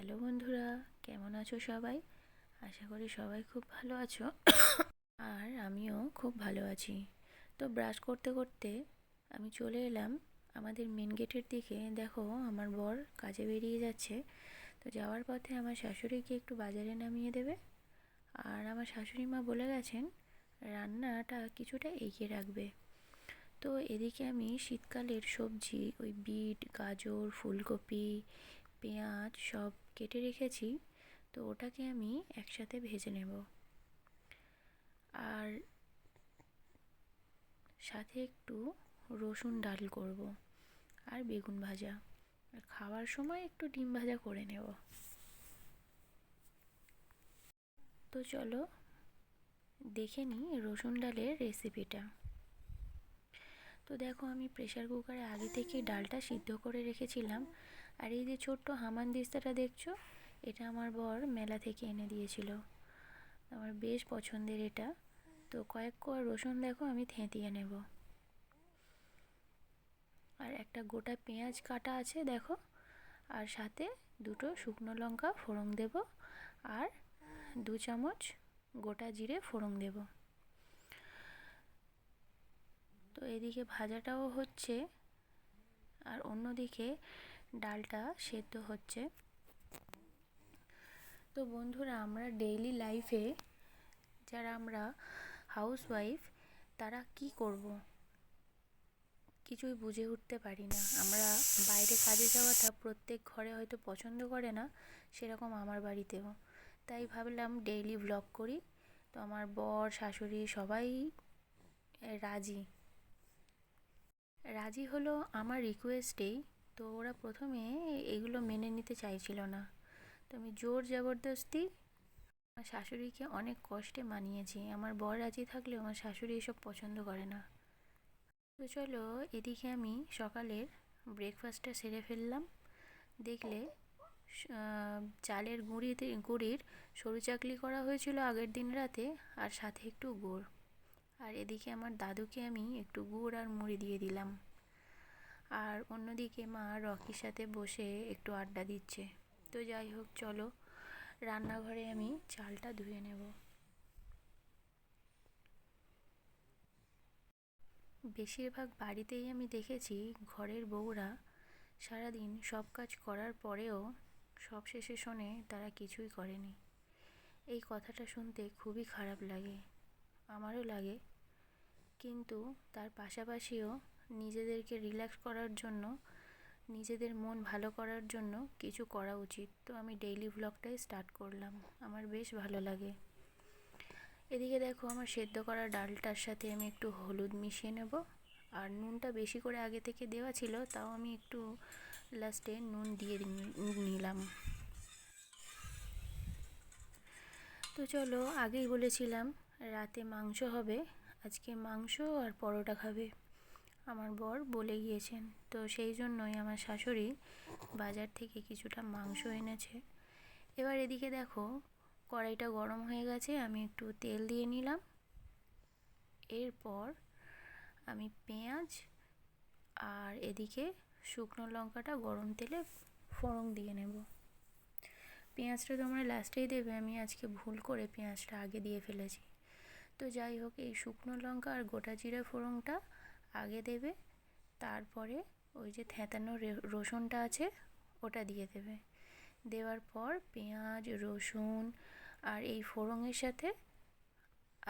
Hello বন্ধুরা, কেমন আছো সবাই? আশা করি সবাই খুব ভালো আছো। আর আমিও খুব ভালো আছি। তো ব্রাশ করতে করতে আমি চলে এলাম আমাদের মেন গেটের দিকে। দেখো, আমার বর কাজে বেরিয়ে যাচ্ছে। তো যাওয়ার পথে আমার শাশুড়িকে একটু বাজারে নামিয়ে দেবে। আর আমার শাশুড়ি মা বলে গেছেন রান্নাটা কিছুটা এগিয়ে রাখবে। তো এদিকে আমি শীতকালের সবজি ওই বিট, গাজর, ফুলকপি, পেঁয়াজ সব কেটে রেখেছি। তো ওটাকে আমি একসাথে ভেজে নেব। আর সাথে একটু রসুন ডাল করব, আর বেগুন ভাজা, আর খাওয়ার সময় একটু ডিম ভাজা করে নেব। তো চলো দেখে নিই রসুন ডালের রেসিপিটা। তো দেখো, আমি প্রেসার কুকারে আগে থেকে ডালটা সিদ্ধ করে রেখেছিলাম। আর এই যে ছোট্ট হামানদিস্তাটা দেখছো, এটা আমার বর মেলা থেকে এনে দিয়েছিল। আমার বেশ পছন্দের এটা। তো কয়েক কোয়া রসুন দেখো আমি থেঁতিয়ে নেব। আর একটা গোটা পেঁয়াজ কাটা আছে দেখো। আর সাথে দুটো শুকনো লঙ্কা ফোড়ন দেব। আর 2 চামচ গোটা জিরে ফোড়ন দেব। তো এদিকে ভাজাটাও হচ্ছে, আর অন্যদিকে ডালটা সেদ্ধ হচ্ছে। তো বন্ধুরা, আমরা ডেইলি লাইফে যারা আমরা হাউসওয়াইফ, তারা কি করব কিছুই বুঝে উঠতে পারি না। আমরা বাইরে কাজে যাওয়াটা প্রত্যেক ঘরে হয়তো পছন্দ করে না, সেরকম আমার বাড়িতেও। তাই ভাবলাম ডেইলি ভ্লগ করি। তো আমার বর, শাশুড়ি সবাই রাজি রাজি হলো আমার রিকোয়েস্টেই। তো ওরা প্রথমে এগুলো মেনে নিতে চাইছিল না। তো আমি জোর জবরদস্তি আমার শাশুড়িকে অনেক কষ্টে মানিয়েছি। আমার বর রাজি থাকলেও আমার শাশুড়ি এসব পছন্দ করে না। তো চলো, এদিকে আমি সকালের ব্রেকফাস্টটা সেরে ফেললাম। দেখলে চালের গুঁড়ির সরু চাকলি করা হয়েছিল আগের দিন রাতে, আর সাথে একটু গুড়। আর এদিকে আমার দাদুকে আমি একটু গুড় আর মুড়ি দিয়ে দিলাম। আর অন্যদিকে মা রকির সাথে বসে একটু আড্ডা দিচ্ছে। তো যাই হোক, চলো রান্নাঘরে আমি চালটা ধুয়ে নেব। বেশিরভাগ বাড়িতেই আমি দেখেছি ঘরের বউরা সারাদিন সব কাজ করার পরেও সবশেষে শোনে তারা কিছুই করেনি। এই কথাটা শুনতে খুবই খারাপ লাগে, আমারও লাগে। কিন্তু তার পাশাপাশিও নিজেদেরকে রিল্যাক্স করার জন্য, নিজেদের মন ভালো করার জন্য কিছু করা উচিত। তো আমি ডেইলি ভ্লগটাই স্টার্ট করলাম, আমার বেশ ভালো লাগে। এদিকে দেখো, আমার সেদ্ধ করা ডালটার সাথে আমি একটু হলুদ মিশিয়ে নেব। আর নুনটা বেশি করে আগে থেকে দেওয়া ছিল, তাও আমি একটু লাস্টে নুন দিয়ে নিলাম। তো চলো, আগেই বলেছিলাম রাতে মাংস হবে। আজকে মাংস আর পরোটা খাবে আমার বর, বলে গিয়েছেন। তো সেই জন্যই আমার শাশুড়ি বাজার থেকে কিছুটা মাংস এনেছে। এবার এদিকে দেখো, কড়াইটা গরম হয়ে গেছে, আমি একটু তেল দিয়ে নিলাম। এরপর আমি পেঁয়াজ আর এদিকে শুকনো লঙ্কাটা গরম তেলে ফোড়ন দিয়ে নেব। পেঁয়াজটা তোমরা লাস্টেই দেবে, আমি আজকে ভুল করে পেঁয়াজটা আগে দিয়ে ফেলেছি। তো যাই হোক, এই শুকনো লঙ্কা আর গোটা জিরে ফোড়নটা আগে দেবে। তারপরে ওই যে থেঁতানো রসুনটা আছে ওটা দিয়ে দেবে। দেওয়ার পর পেঁয়াজ, রসুন আর এই ফোড়নের সাথে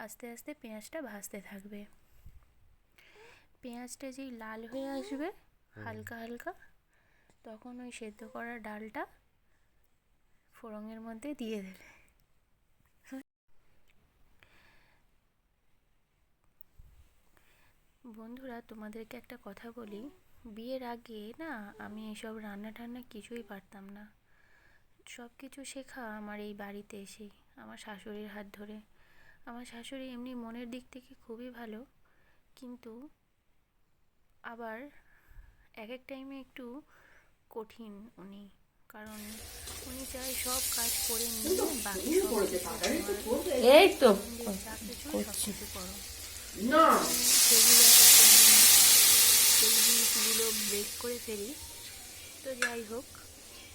আস্তে আস্তে পেঁয়াজটা ভাজতে থাকবে। পেঁয়াজটা যেই লাল হয়ে আসবে হালকা হালকা, তখন ওই সেদ্ধ করা ডালটা ফোড়নের মধ্যে দিয়ে দেবে। বন্ধুরা, তোমাদেরকে একটা কথা বলি, বিয়ের আগে না আমি এইসব রান্না টান্না কিছুই পারতাম না। সব কিছু শেখা আমার এই বাড়িতে এসেই, আমার শাশুড়ির হাত ধরে। আমার শাশুড়ি এমনি মনের দিক থেকে খুবই ভালো, কিন্তু আবার এক এক টাইমে একটু কঠিন উনি। কারণ উনি চায় সব কাজ করে নিয়ে বাকি সব কিছু এই তো যা কিছু সব করছি। কিছু করো। না সেগুলো সেই জিনিসগুলো ব্রেক করে ফেলি। তো যাই হোক,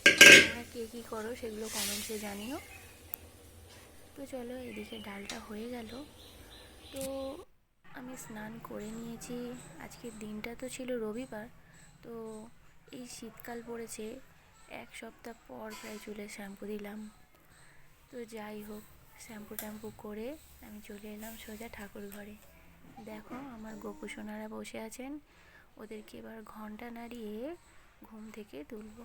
আমরা কে কী করো সেগুলো কমেন্টসে জানিও। তো চলো, এদিকে ডালটা হয়ে গেল। তো আমি স্নান করে নিয়েছি। আজকের দিনটা তো ছিল রবিবার। তো এই শীতকাল পড়েছে, 1 সপ্তাহ পর প্রায় চুলে শ্যাম্পু দিলাম। তো যাই হোক, শ্যাম্পু ট্যাম্পু করে আমি চলে এলাম সোজা ঠাকুর ঘরে। দেখো আমার গোপু সোনারা বসে আছেন, ওদেরকে এবার ঘন্টা নাড়িয়ে ঘুম থেকে তুলব।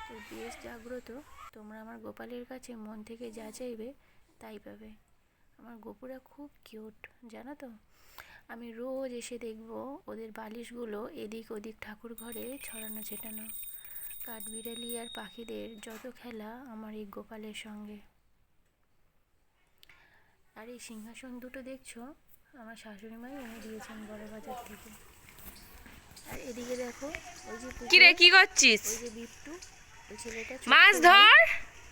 তো বেশ জাগ্রত, তোমরা আমার গোপালের কাছে মন থেকে যা চাইবে তাই পাবে। আমার গোপুরা খুব কিউট, জানো তো। আমি রোজ এসে দেখব ওদের বালিশগুলো এদিক ওদিক ঠাকুর ঘরে ছড়ানো ছেটানো। কাঠবিড়ালি আর পাখিদের যত খেলা আমার এই গোপালের সঙ্গে। আর এই সিংহাসন দুটো দেখছো, আমার শাশুড়ি মাই এনে দিয়েছেন বড় বাজার থেকে। আর এদিকে দেখো, ওই যে কি রে, পুকুরে, কি করছিস? ওই যে বিট্টু, ওই ছেলেটা মাছ ছোট্ট ভাই, ধর।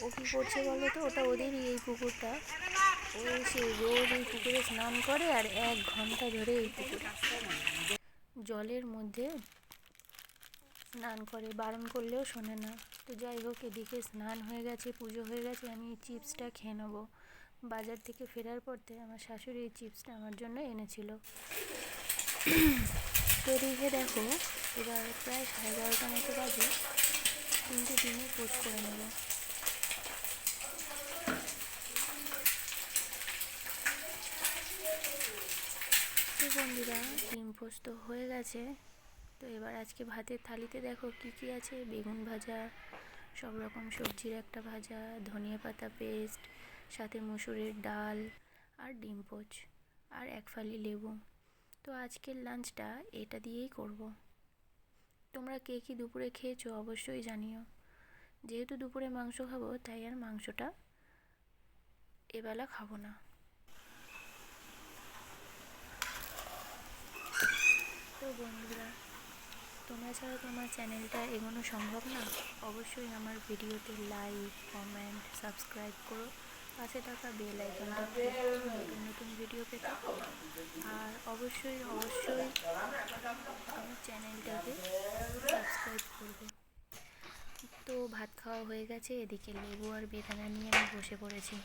ও কি করছে বলো তো? ওটা ওদেরই এই পুকুরটা। ও এসে রোজ এই পুকুরে স্নান করে আর 1 ঘন্টা ধরে এই পুকুরে জলের মধ্যে স্নান করে, বারণ করলেও শোনে না। তো যাই হোক, এদিকে স্নান হয়ে গেছে, পুজো হয়ে গেছে, আমি এই চিপসটা খেয়ে নেবো। বাজার থেকে ফেরার পথে আমার শাশুড়ি এই চিপসটা আমার জন্য এনেছিল। তো এদিকে দেখো, এবার প্রায় 11:30 মতো বাজে, 3টে ডিমের পোচ করে নেব। তো বন্ধুরা, ডিম পোস্ত হয়ে গেছে। তো এবার আজকে ভাতের থালিতে দেখো কি কি আছে: বেগুন ভাজা, সব রকম সবজির একটা ভাজা, ধনিয়া পাতা পেস্ট, সাথে মসুরের ডাল, আর ডিম পোচ, আর 1 ফালি লেবু। তো আজকের লাঞ্চটা এটা দিয়েই করব। তোমরা কে কী দুপুরে খেয়েছো অবশ্যই জানিও। যেহেতু দুপুরে মাংস খাবো, তাই আর মাংসটা এবেলা খাবো না। তো বন্ধুরা, তোমরা ছাড়া তো আমার চ্যানেলটা এগোনো সম্ভব না। অবশ্যই আমার ভিডিওতে লাইক, কমেন্ট, সাবস্ক্রাইব করো। পাশে থাকা বেল আইকনটা প্রেস করো নতুন নতুন ভিডিও পেতে। আর অবশ্যই অবশ্যই আমার চ্যানেলটাকে সাবস্ক্রাইব করবে। তো ভাত খাওয়া হয়ে গেছে, এদিকে লেবু আর বেদানা নিয়ে আমি বসে পড়েছি।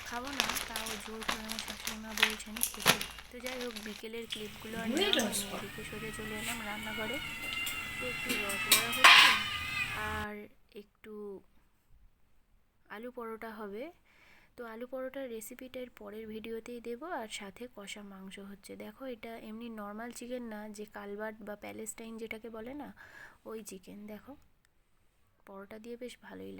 খাবো না, তাও জোর করে আমার শাশুড়িমা বলছেন খেতে। তো যাই হোক, বিকেলের ক্লিপগুলো আর নেওয়া হয়নি, এদিকে সোজা চলে এলাম রান্নাঘরে। তো একটু রসবড়া হচ্ছে আর একটু আলু পরোটা হবে। তো আলু পরোটার রেসিপিটা এর পরের ভিডিওতেই দেবো। আর সাথে কষা মাংস হচ্ছে। দেখো, এটা এমনি নর্মাল চিকেন না, যে কালবার্ট বা প্যালেস্টাইন যেটাকে বলে না, ওই চিকেন। দেখো, পরোটা দিয়ে বেশ ভালোই লাগে।